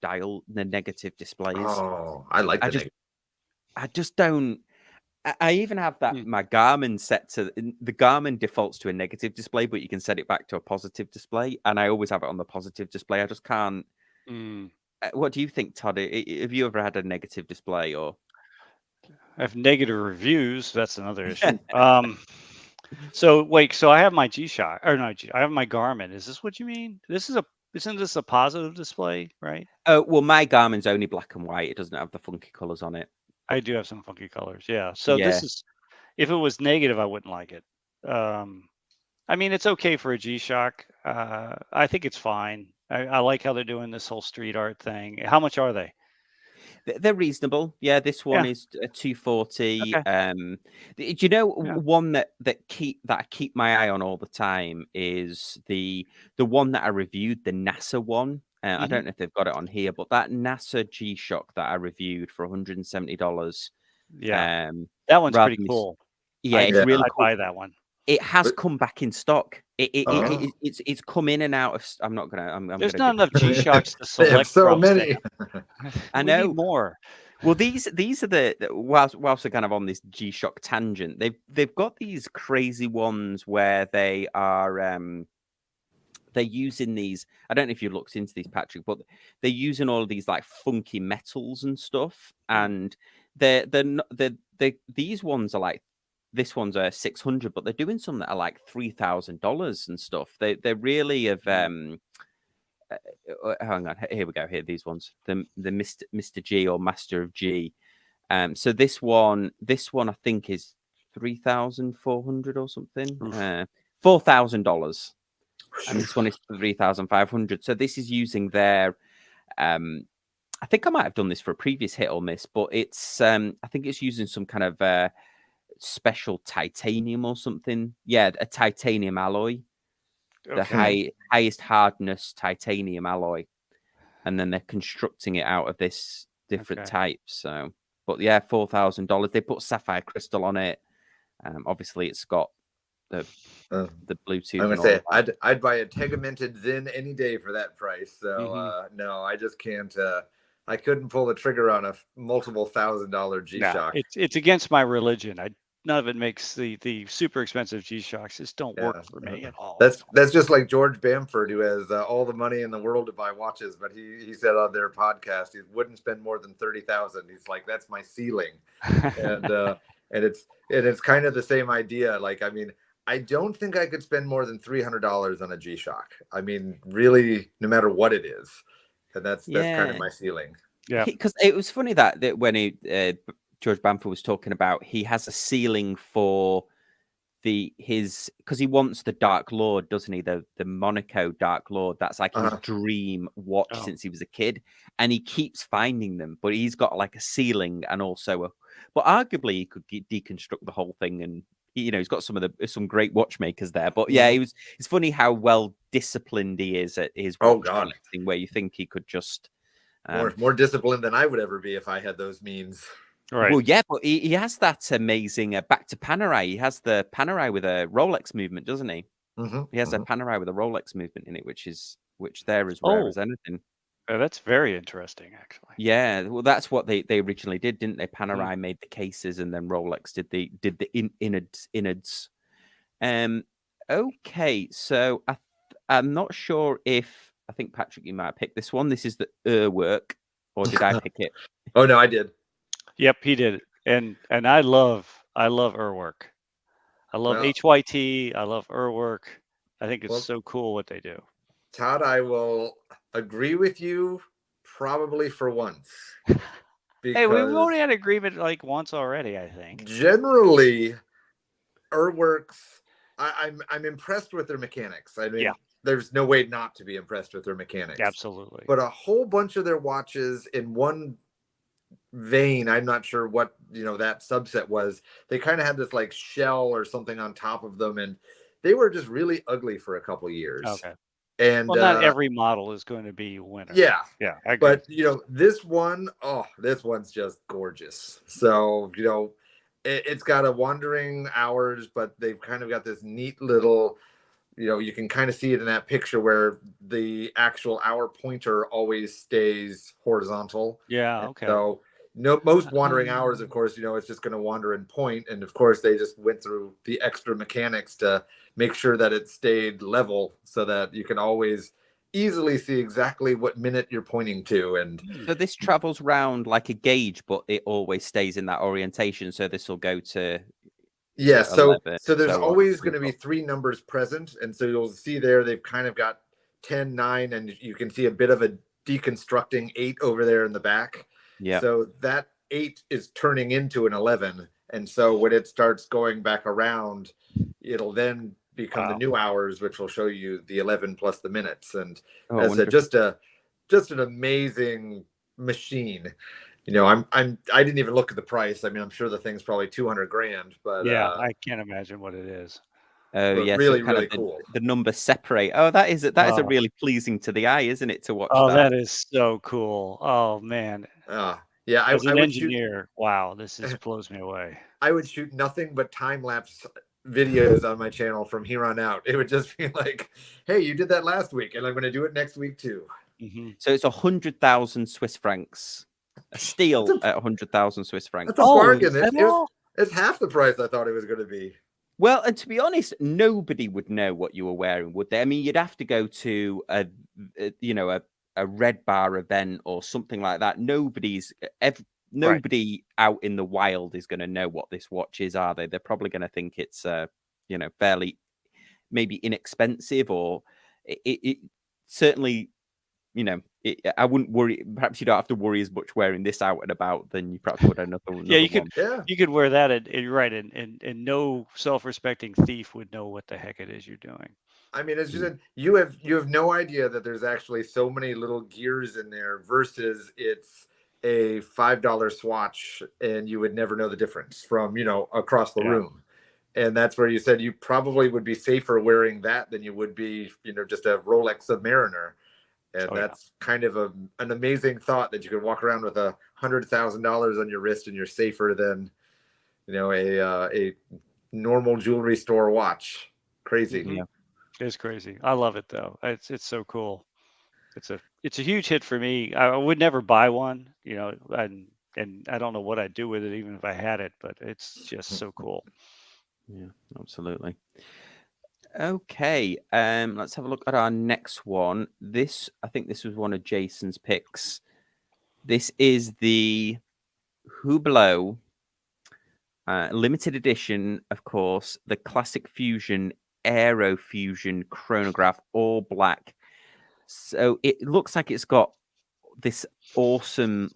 displays. Oh, I like I just don't. I even have that my Garmin set to the Garmin defaults to a negative display, but you can set it back to a positive display, and I always have it on the positive display. I just can't. What do you think, Todd? Have you ever had a negative display or? I have negative reviews. That's another issue. So wait, so I have my G-Shock, or no, I have my Garmin. Is this what you mean? Isn't this a positive display, right? Oh, well, my Garmin's only black and white. It doesn't have the funky colors on it. I do have some funky colors, yeah. So this is, if it was negative, I wouldn't like it. I mean, it's okay for a G-Shock. I think it's fine. I like how they're doing this whole street art thing. How much are they? They're reasonable. Yeah, this one is a 240. Okay. Do you know one that I keep my eye on all the time is the one that I reviewed, the NASA one. I don't know if they've got it on here, but that NASA G-Shock that I reviewed for $170. Yeah, that one's pretty cool. Yeah, it's really cool. I'd buy that one. It has come back in stock. It's come in and out of. I'm not gonna. There's not enough G-Shocks to select. So many. I know. We need more. Well, these are the whilst they're kind of on this G-Shock tangent, they've got these crazy ones where they are they're using these. I don't know if you looked into these, Patrick, but they're using all of these like funky metals and stuff, and these ones are like. This one's a 600, but they're doing some that are like $3,000 and stuff. They really have hang on, here we go. Here, these ones, the Mr. G or Master of G. So this one I think is 3,400 or something, $4,000, and this one is 3,500. So this is using their, I think I might have done this for a previous hit or miss, but it's I think it's using some kind of special titanium or something. Yeah, a titanium alloy, the highest hardness titanium alloy, and then they're constructing it out of this different types. So. But yeah, $4,000. They put sapphire crystal on it. Obviously, it's got the Bluetooth. I'm gonna say I'd buy a tegamented Zin any day for that price. So no, I just can't. I couldn't pull the trigger on a multiple $1,000 G-Shock. It's against my religion. None of it makes the super expensive G-Shocks. Just don't work for me at all. That's just like George Bamford, who has all the money in the world to buy watches, but he said on their podcast he wouldn't spend more than $30,000. He's like, that's my ceiling, and it's kind of the same idea. Like, I mean, I don't think I could spend more than $300 on a G-Shock. I mean, really, no matter what it is, and that's kind of my ceiling. Yeah, because it was funny that when George Bamford was talking about, he has a ceiling for because he wants the Dark Lord, doesn't he? The Monaco Dark Lord. That's like his dream watch since he was a kid, and he keeps finding them. But he's got like a ceiling and also but arguably he could deconstruct the whole thing, and he's got some great watchmakers there. But yeah, it's funny how well disciplined he is at his watch collecting, where you think he could just more disciplined than I would ever be if I had those means. Right. Well, yeah, but he has that amazing back to Panerai. He has the Panerai with a Rolex movement, doesn't he? He has a Panerai with a Rolex movement in it, which there is rare as anything. That's very interesting, actually. Yeah, well, that's what they originally did, didn't they? Panerai made the cases, and then Rolex did the innards. Okay, so I'm not sure if I think Patrick, you might have picked this one. This is the Urwerk, or did I pick it? Oh no, I did. Yep, he did. And I love Urwerk. I love HYT. I love Urwerk. I think it's so cool what they do. Todd, I will agree with you probably for once. Hey, we've already had agreement like once already, I think. Generally, Urwerks, I'm impressed with their mechanics. I mean, there's no way not to be impressed with their mechanics. Absolutely. But a whole bunch of their watches in one vein, I'm not sure what that subset was. They kind of had this like shell or something on top of them, and they were just really ugly for a couple years. Okay. And not every model is going to be winner. Yeah. I agree. But this one's just gorgeous. So it's got a wandering hours, but they've kind of got this neat little, you can kind of see it in that picture where the actual hour pointer always stays horizontal. Yeah. Okay. So most wandering hours, of course, it's just going to wander and point. And of course, they just went through the extra mechanics to make sure that it stayed level so that you can always easily see exactly what minute you're pointing to. And so this travels round like a gauge, but it always stays in that orientation. So this will go to so there's always going to be 3 numbers present. And so you'll see there, they've kind of got 10, 9, and you can see a bit of a deconstructing 8 over there in the back. Yeah. So that 8 is turning into an 11. And so when it starts going back around, it'll then become the new hours, which will show you the 11 plus the minutes. And just an amazing machine. I didn't even look at the price. I mean, I'm sure the thing's probably $200,000, but I can't imagine what it is. Oh yeah, really, so really cool. The numbers separate. Oh, that is a really pleasing to the eye, isn't it, to watch? Oh, that is so cool. Oh man. Yeah, as an engineer, wow, this blows me away. I would shoot nothing but time lapse videos on my channel from here on out. It would just be like, hey, you did that last week, and I'm going to do it next week too. So it's 100,000 Swiss francs. A steal at 100,000 Swiss francs. That's a bargain. It's half the price I thought it was going to be. Well, and to be honest, nobody would know what you were wearing, would they? I mean, you'd have to go to a Red Bar event or something like that. Nobody out in the wild is going to know what this watch is, are they? They're probably going to think it's fairly maybe inexpensive, or it certainly I wouldn't worry. Perhaps you don't have to worry as much wearing this out and about than you perhaps would another Yeah, you one. could you could wear that, and you're right, and no self-respecting thief would know what the heck it is you're doing. I mean, as you said, you have no idea that there's actually so many little gears in there versus it's a $5 swatch and you would never know the difference from, across the room. And that's where you said you probably would be safer wearing that than you would be, just a Rolex Submariner. And that's kind of an amazing thought that you could walk around with $100,000 on your wrist and you're safer than, a normal jewelry store watch. Crazy. Mm-hmm. It's crazy. I love it though. It's so cool. It's a huge hit for me. I would never buy one, and I don't know what I'd do with it even if I had it, but it's just so cool. Yeah, absolutely. Okay, let's have a look at our next one. I think this was one of Jason's picks. This is the Hublot limited edition, of course, the Classic Fusion Aero Fusion chronograph, all black. So it looks like it's got this awesome,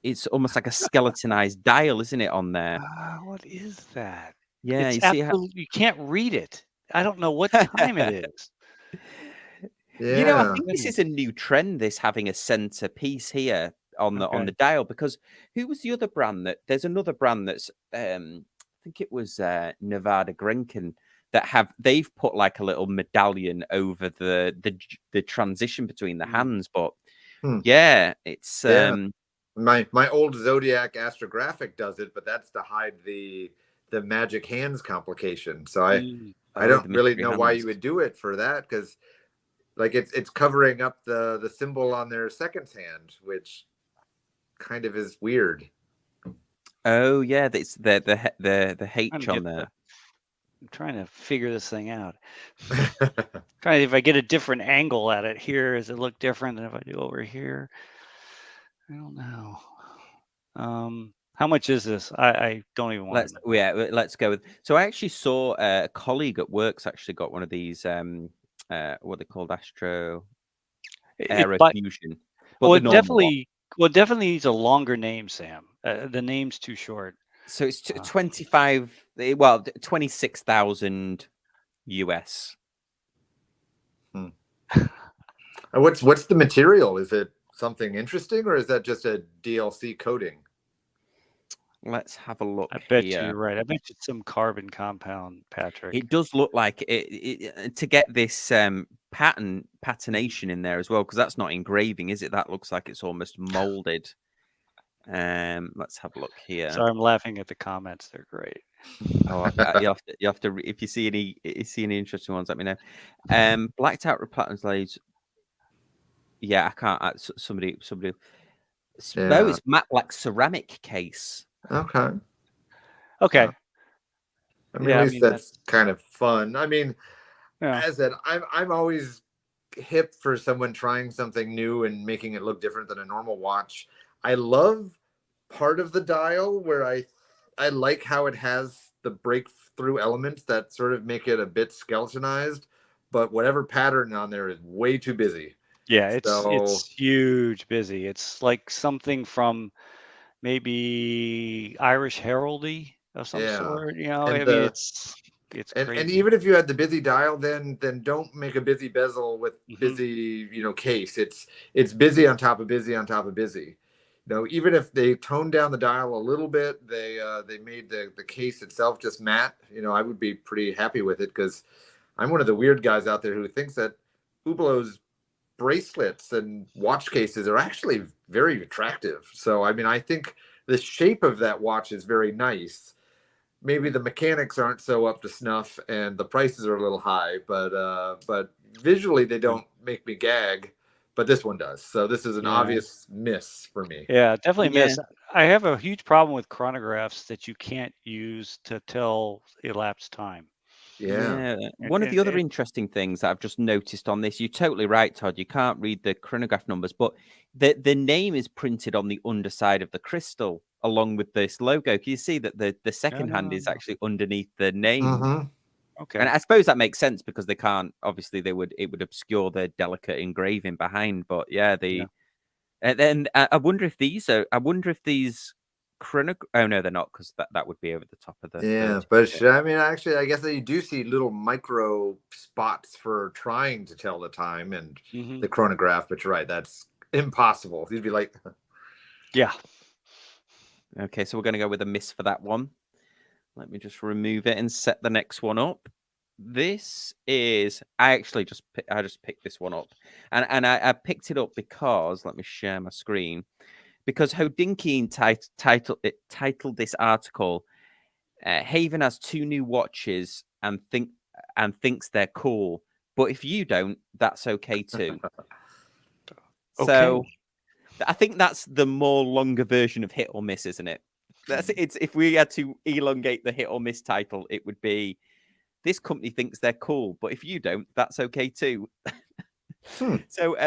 it's almost like a skeletonized dial, isn't it, on there? What is that? Yeah, you see you can't read it. I don't know what time it is. Yeah. I think this is a new trend, this having a center piece here on the dial, because who was the other brand there's another brand that's I think it was Nevada Grenken that they've put like a little medallion over the transition between the hands, but it's my old Zodiac Astrographic does it, but that's to hide the magic hands complication. So I don't really know why you would do it for that, because like it's covering up the symbol on their second hand, which kind of is weird. Oh yeah, it's the H on there. I'm trying to figure this thing out. If I get a different angle at it here, does it look different than if I do over here? I don't know. How much is this? I don't even want to know. Yeah, let's go with. So I actually saw a colleague at work's actually got one of these. What they called Aero Fusion. Well, it definitely needs a longer name, Sam. The name's too short. So it's 26,000 US. What's the material? Is it something interesting, or is that just a DLC coating? Let's have a look. I bet you're right. I bet it's some carbon compound, Patrick. It does look like it to get this patination in there as well, because that's not engraving, is it? That looks like it's almost molded. Let's have a look here. Sorry, I'm laughing at the comments. They're great. Oh, you have to. If you see any interesting ones, let me know. Blacked out platinum blades. Yeah, I can't. Somebody. No, it's matte black ceramic case. Okay. I mean, at least that's kind of fun. I mean, as I said, I'm always hip for someone trying something new and making it look different than a normal watch. I love part of the dial where I like how it has the breakthrough elements that sort of make it a bit skeletonized, but whatever pattern on there is way too busy. Yeah, it's huge busy. It's like something from maybe Irish heraldry of some sort. It's crazy. And even if you had the busy dial, then don't make a busy bezel with busy case. It's busy on top of busy on top of busy. Even if they toned down the dial a little bit, they made the case itself just matte. I would be pretty happy with it, because I'm one of the weird guys out there who thinks that Hublot's bracelets and watch cases are actually very attractive. So I mean, I think the shape of that watch is very nice. Maybe the mechanics aren't so up to snuff and the prices are a little high, but visually they don't make me gag. But this one does. So this is an obvious miss for me. Yeah, definitely miss. I have a huge problem with chronographs that you can't use to tell elapsed time. Yeah. One of the other interesting things that I've just noticed on this, you're totally right, Todd. You can't read the chronograph numbers, but the name is printed on the underside of the crystal along with this logo. Can you see that the second hand is actually underneath the name? Okay. And I suppose that makes sense because they can't. Obviously, it would obscure the delicate engraving behind. But yeah, and then I wonder if these are. I wonder if these Oh no, they're not, because that would be over the top of the. Yeah, but I mean, actually, I guess that you do see little micro spots for trying to tell the time and the chronograph. But you're right, that's impossible. You'd be like, yeah. Okay, so we're going to go with a miss for that one. Let me just remove it and set the next one up. This is I just picked this one up, and I picked it up because let me share my screen, because Hodinkeen titled this article, Haven has 2 new watches and thinks they're cool, but if you don't, that's okay too. So I think that's the more longer version of hit or miss, isn't it? It's if we had to elongate the hit or miss title, it would be, this company thinks they're cool, but if you don't, that's okay too. So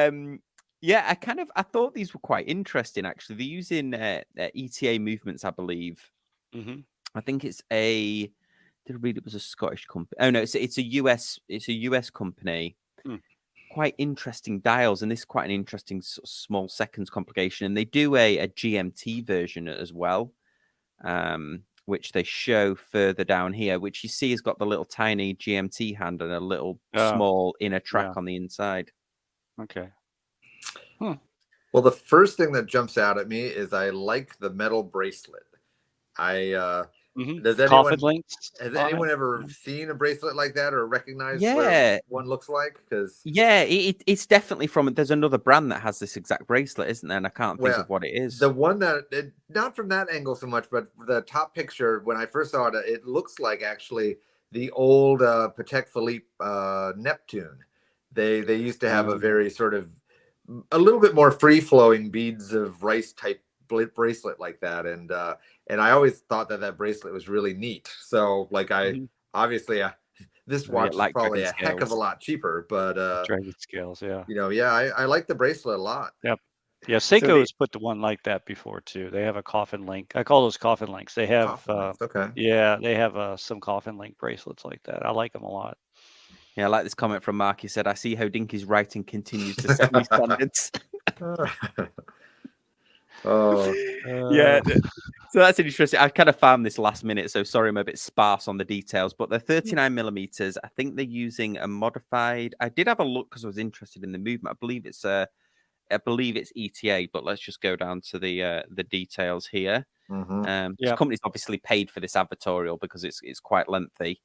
yeah, I thought these were quite interesting actually. They're using ETA movements, I believe. I think it's did I read it was a Scottish company? Oh no, it's a US company. Quite interesting dials, and this is quite an interesting sort of small seconds complication. And they do a GMT version as well, which they show further down here, which you see has got the little tiny GMT hand and a little small inner track on the inside. Okay. Well, the first thing that jumps out at me is I like the metal bracelet. Has anyone ever seen a bracelet like that or recognized what one looks like? Because it's definitely from. There's another brand that has this exact bracelet, isn't there? And I can't think of what it is. The one that not from that angle so much, but the top picture when I first saw it, it looks like actually the old Patek Philippe Neptune. They used to have a very sort of a little bit more free flowing beads of rice type bracelet like that, and I always thought that bracelet was really neat. So like obviously this watch is probably a heck of a lot cheaper, but Dragon scales, yeah. I like the bracelet a lot. Yep. Yeah, Seiko has put the one like that before too. They have a coffin link. I call those coffin links. They have they have some coffin link bracelets like that. I like them a lot. Yeah, I like this comment from Mark. He said, "I see how Dinky's writing continues to set new standards." Yeah, so that's interesting. I kind of found this last minute, so sorry I'm a bit sparse on the details, but they're 39 millimeters. I think they're using a modified. I did have a look because I was interested in the movement. I believe it's ETA, but let's just go down to the details here. The company's obviously paid for this advertorial because it's quite lengthy.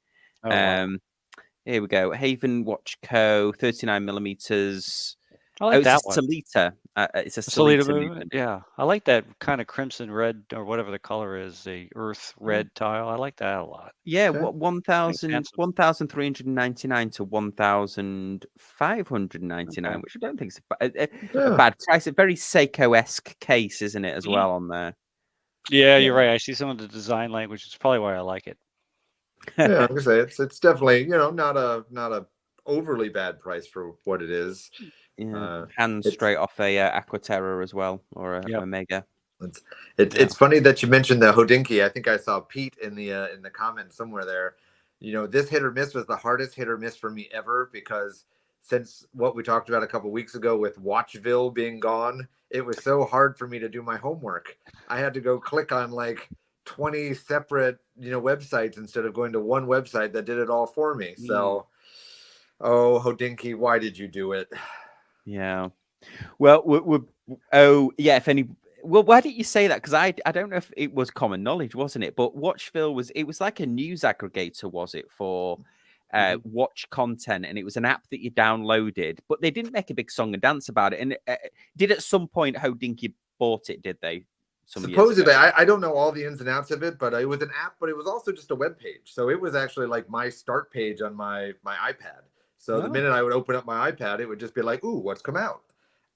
Here we go. Haven Watch Co. 39 millimeters. I like that one. It's a Solita movement. Yeah, I like that kind of crimson red or whatever the color is, the earth red tile. I like that a lot. Yeah, 1,399 to 1,599, which I don't think is a bad price. A very Seiko-esque case, isn't it, as well on there? Yeah, you're right. I see some of the design language. It's probably why I like it. Yeah, I'm gonna say it's definitely not a overly bad price for what it is. Yeah, hands straight off a Aquaterra as well, or a Omega. It's funny that you mentioned the Hodinkee. I think I saw Pete in the comments somewhere there. This hit or miss was the hardest hit or miss for me ever, because since what we talked about a couple weeks ago with Watchville being gone, it was so hard for me to do my homework. I had to go click on like 20 separate websites instead of going to one website that did it all for me. So Hodinkee, why did you do it? Yeah, well, if any, well, why didn't you say that? Because I don't know if it was common knowledge, wasn't it? But Watchville was like a news aggregator, was it, for watch content, and it was an app that you downloaded, but they didn't make a big song and dance about it. And did at some point Hodinkee bought it? Did they? Supposedly, I don't know all the ins and outs of it, but it was an app, but it was also just a web page. So it was actually like my start page on my iPad. So the minute I would open up my iPad, it would just be like, ooh, what's come out?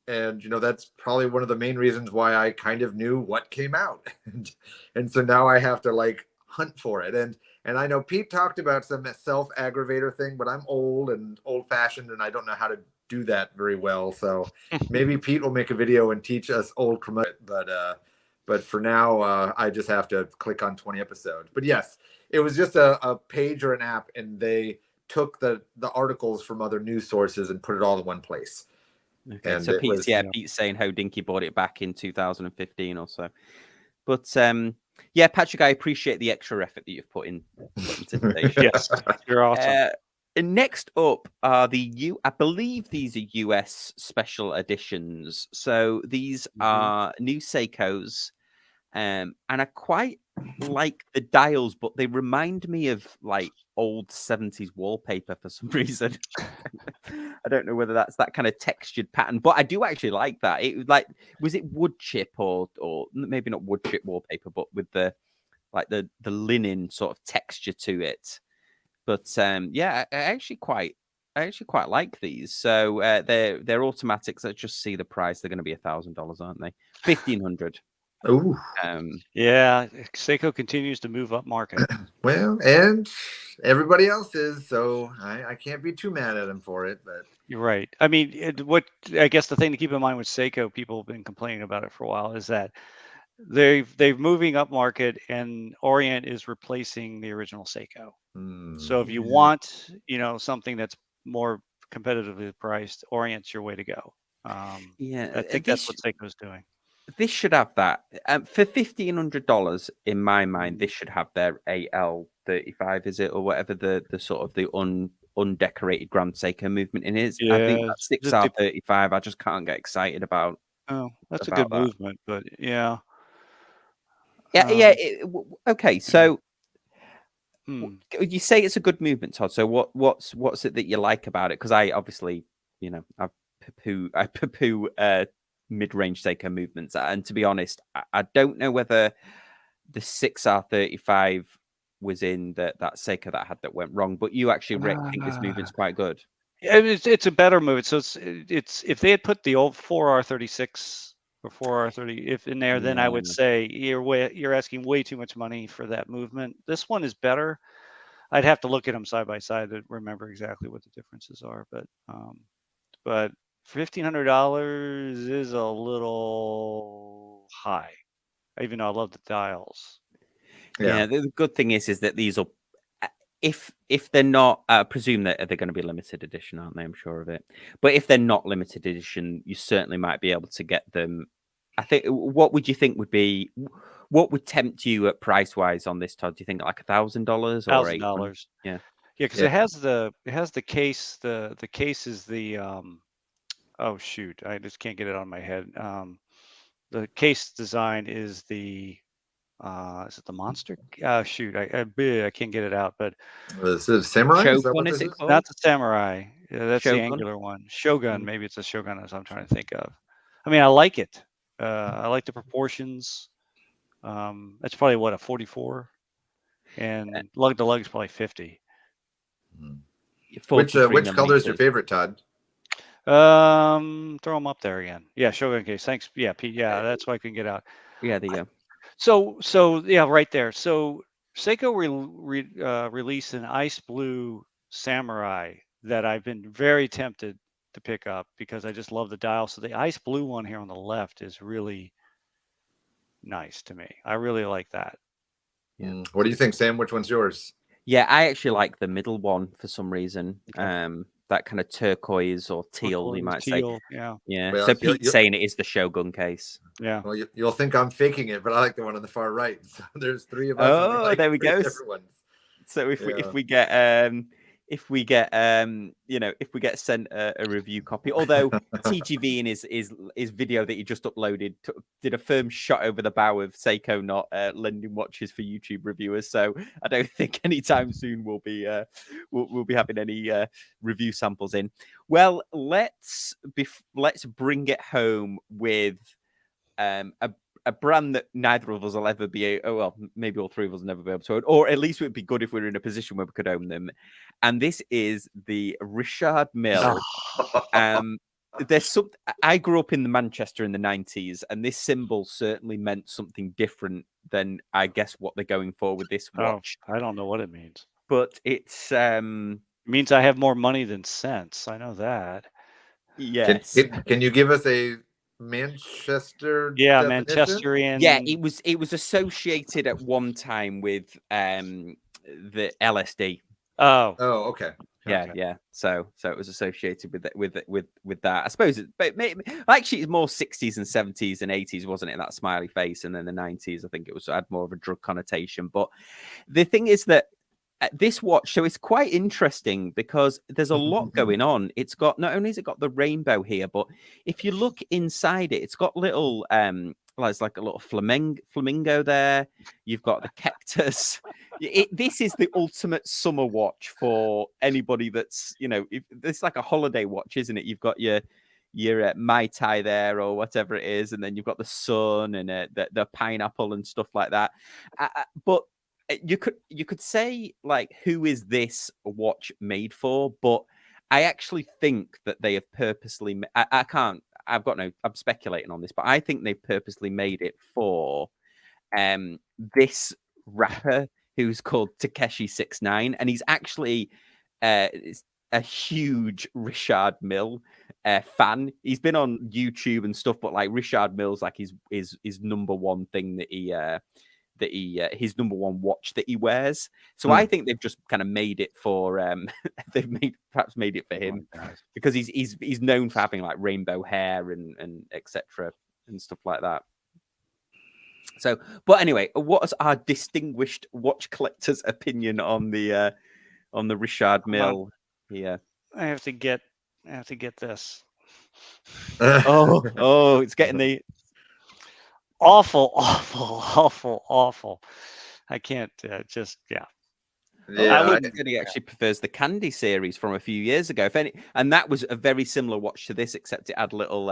And, that's probably one of the main reasons why I kind of knew what came out. And so now I have to like hunt for it. And I know Pete talked about some self-aggravator thing, but I'm old and old-fashioned, and I don't know how to do that very well. So maybe Pete will make a video and teach us old promote. But for now, I just have to click on 20 episodes. But yes, it was just a page or an app, and they took the articles from other news sources and put it all in one place. Okay, And so it was, Pete's saying how Dinky bought it back in 2015 or so. But yeah, Patrick, I appreciate the extra effort that you've put into today's show. Yes, you're awesome. And next up are I believe these are US special editions. So these are new Seikos, and I quite like the dials, but they remind me of like old 70s wallpaper for some reason. I don't know whether that's that kind of textured pattern, but I do actually like that. It was like, was it wood chip or maybe not wood chip wallpaper, but with the linen sort of texture to it. But yeah, I actually quite like these. So they're automatics. Let's just see the price. They're going to be $1,000, aren't they? $1,500. ooh. Yeah, Seiko continues to move up market. Well, and everybody else is, so I can't be too mad at them for it. But You're right. I mean, what I guess the thing to keep in mind with Seiko, people have been complaining about it for a while, is that they're moving up market, and Orient is replacing the original Seiko. So if you want, something that's more competitively priced, Orient's your way to go. Yeah, I think that's what Seiko's doing. This should have that for $1,500. In my mind, this should have their AL35, is it, or whatever the sort of the undecorated Grand Seiko movement in is. I think that 6R35. I just can't get excited about. Oh, that's a good movement, but yeah. Yeah. Okay, so you say it's a good movement, Todd. So what's it that you like about it? Because I obviously, I poo-poo mid-range Seiko movements, and to be honest, I don't know whether the 6R35 was in that Seiko that went wrong, but you actually think this movement's quite good. It's a better movement. So it's if they had put the old 4R36 or 4R30 if in there, then I would say you're asking way too much money for that movement. This one is better. I'd have to look at them side by side to remember exactly what the differences are, but $1,500 is a little high, even though I love the dials. Yeah, the good thing is that these are, if they're not, I presume that they're going to be limited edition, aren't they? I'm sure of it. But if they're not limited edition, you certainly might be able to get them. I think. What would you think what would tempt you at price wise on this, Todd? Do you think like $1,000 or $1,000? Yeah, because it has the case. The case is the oh shoot, I just can't get it on my head. The case design is the is it the monster? Shoot, I can't get it out. But this is Samurai. Shogun, is it called? Not the Samurai. Yeah, that's Shogun? the angular one. Shogun. Maybe it's a Shogun, as I'm trying to think of. I mean, I like it. I like the proportions. That's probably what, a 44, and lug to lug is probably 50. Which color is your favorite, Todd? Throw them up there again. Yeah, Shogun case. Thanks. Yeah, Pete. Yeah, that's what I can get out. Yeah, there you go. So yeah, right there. So Seiko released an ice blue Samurai that I've been very tempted to pick up because I just love the dial. So the ice blue one here on the left is really nice to me. I really like that. Yeah. What do you think, Sam? Which one's yours? Yeah, I actually like the middle one for some reason. Okay. That kind of turquoise or teal, you might say. Yeah. Well, so Pete's saying it is the Shogun case. Yeah. Well, you'll think I'm faking it, but I like the one on the far right. So there's three of us. Oh, there we go. So if we get if we get sent a review copy, although TGV in his video that he just uploaded did a firm shot over the bow of Seiko not lending watches for YouTube reviewers, so I don't think anytime soon we'll be having any review samples in. Well, let's bring it home with a brand that neither of us will ever be, maybe all three of us will never be able to own, or at least it would be good if we were in a position where we could own them. And this is the Richard Mille. There's something. I grew up in Manchester in the 90s, and this symbol certainly meant something different than I guess what they're going for with this watch. I don't know what it means, but it's it means I have more money than sense. I know that. Yes. Can you give us a Manchester. Yeah, definition? Manchesterian. Yeah, it was associated at one time with the LSD. Oh, Okay. Yeah, okay. yeah. So it was associated with that. I suppose but actually it's more 60s and 70s and 80s, wasn't it? That smiley face, and then the 90s, I think it was had more of a drug connotation. But the thing is that this watch, so it's quite interesting because there's a lot going on. It's got, not only has it got the rainbow here, but if you look inside it, it's got little well, it's like a little flamingo there. You've got the cactus. This is the ultimate summer watch for anybody that's, you know, it's like a holiday watch, isn't it? You've got your Mai Tai there or whatever it is, and then you've got the sun and the pineapple and stuff like that. But you could say, like, who is this watch made for? But I actually think that they have purposely. I can't. I've got no. I'm speculating on this, but I think they purposely made it for this rapper who's called Takeshi 69, and he's actually a huge Richard Mille fan. He's been on YouTube and stuff, but like Richard Mille's like his number one thing that he his number one watch that he wears. So I think they've just kind of made it for perhaps made it for him because he's known for having like rainbow hair and etc. and stuff like that. So, but anyway, what is our distinguished watch collector's opinion on the Richard Mille here? I have to get this. Oh, it's getting the awful. I can't just, yeah. I would think that he actually prefers the Candy series from a few years ago. And that was a very similar watch to this, except it had little,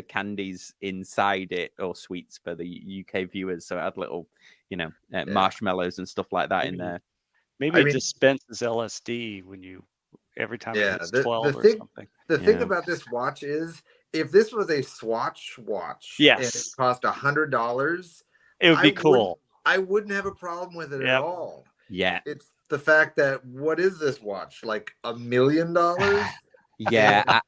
candies inside it, or sweets for the UK viewers. So it had little, marshmallows and stuff like that in there. Maybe it dispenses LSD every time it hits 12 or something. The thing about this watch is, if this was a Swatch watch, and it cost $100, it would be cool. I wouldn't have a problem with it at all. Yeah, it's the fact that, what is this watch, like $1 million? Yeah,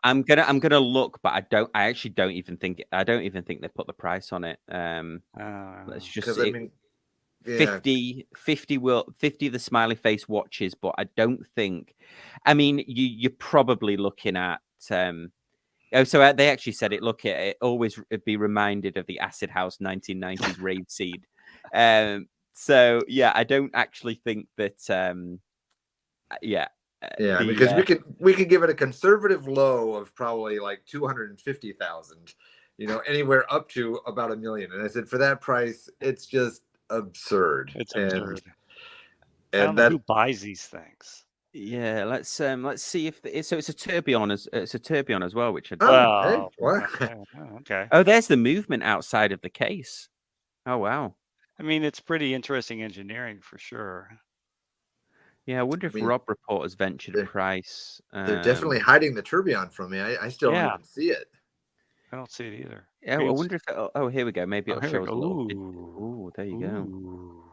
I'm gonna look, but I actually don't even think they put the price on it. Let's just see. 50 of the smiley face watches, but I don't think. I mean, you're probably looking at. So they actually said it. Look at it. Always be reminded of the Acid House 1990s rave seed. So yeah, I don't actually think that. Because we could give it a conservative low of probably like 250,000. Anywhere up to about $1 million. And I said, for that price, it's just absurd. It's absurd. I don't know who buys these things. Yeah, let's see if it's a tourbillon as well, which okay. Oh, there's the movement outside of the case. Oh wow. I mean, it's pretty interesting engineering for sure. Yeah, I wonder if Rob Report has ventured a price. They're definitely hiding the tourbillon from me. I still don't even see it. I don't see it either. Yeah, I wonder if here we go. Maybe it'll show us a little bit. Ooh, there you go.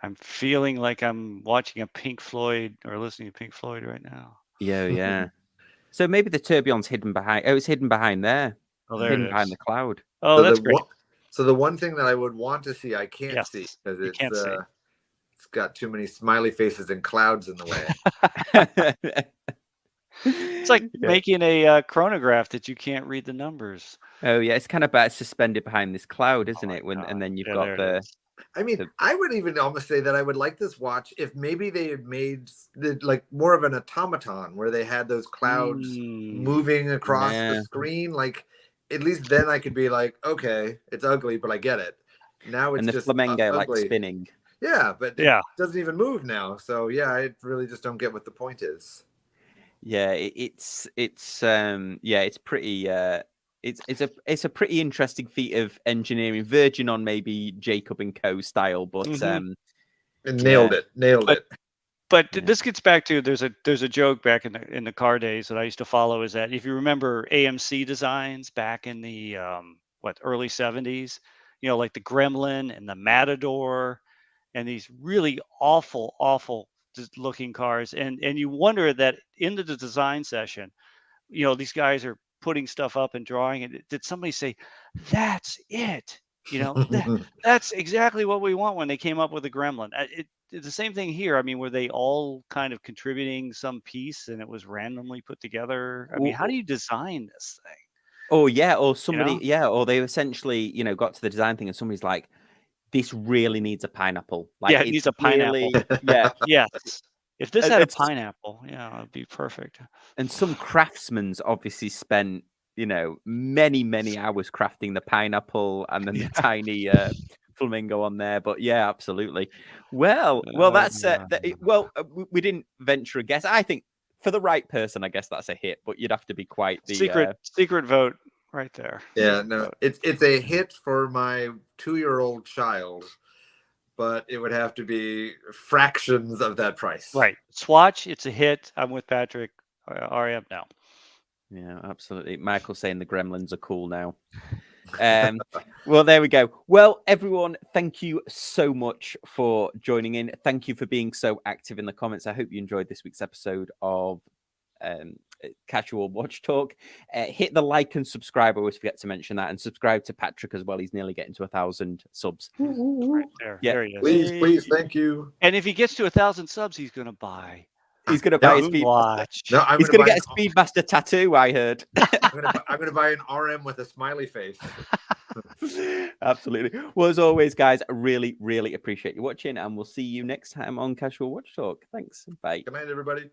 I'm feeling like I'm watching a Pink Floyd or listening to Pink Floyd right now. Yeah. So maybe the tourbillon's hidden behind. Oh, it's hidden behind there. Oh, there hidden it is. Behind the cloud. Oh, so that's great. So the one thing that I would want to see, I can't see because it's got too many smiley faces and clouds in the way. It's like making a chronograph that you can't read the numbers. Oh yeah, it's kind of bad suspended behind this cloud, isn't it? And then you've got the. I mean, I would even almost say that I would like this watch if maybe they had made like more of an automaton where they had those clouds moving across the screen. Like, at least then I could be like, okay, it's ugly, but I get it. Now it's just flamingo like spinning. Yeah, but it doesn't even move now. So yeah, I really just don't get what the point is. Yeah, it's pretty. It's a pretty interesting feat of engineering, verging on maybe Jacob and Co. style, but nailed it. But this gets back to there's a joke back in the car days that I used to follow, is that if you remember AMC designs back in the early 70s, like the Gremlin and the Matador and these really awful looking cars, and you wonder that into the design session, these guys are putting stuff up and drawing it, did somebody say, "That's it"? You know, that's exactly what we want when they came up with the gremlin. It's the same thing here. I mean, were they all kind of contributing some piece and it was randomly put together? I mean, how do you design this thing? Oh yeah, or somebody, know? yeah, or they essentially, you know, got to the design thing and somebody's like, this really needs a pineapple. Like, Yeah, it it's needs a pineapple. really, yeah. Yes. If this had a It's- pineapple, yeah, it'd be perfect. And some craftsmen's obviously spent, you know, many hours crafting the pineapple and then the tiny flamingo on there. But yeah, absolutely. Well, that's we didn't venture a guess. I think for the right person, I guess that's a hit. But you'd have to be quite the secret vote right there. Yeah, no, it's a hit for my 2-year-old child, but it would have to be fractions of that price. Right. Swatch, it's a hit. I'm with Patrick. REM now. Yeah, absolutely. Michael's saying the gremlins are cool now. Well, there we go. Well, everyone, thank you so much for joining in. Thank you for being so active in the comments. I hope you enjoyed this week's episode of Casual Watch Talk. Hit the like and subscribe. I always forget to mention that, and subscribe to Patrick as well. He's nearly getting to 1,000 subs. Right there. Yeah. There he is. Please, thank you. And if he gets to 1,000 subs, he's going to buy. He's going to buy a Speedmaster. Watch. No, He's going to get a Speedmaster tattoo, I heard. I'm going to buy an RM with a smiley face. Absolutely. Well, as always, guys, I really appreciate you watching, and we'll see you next time on Casual Watch Talk. Thanks. Bye. Good night, everybody.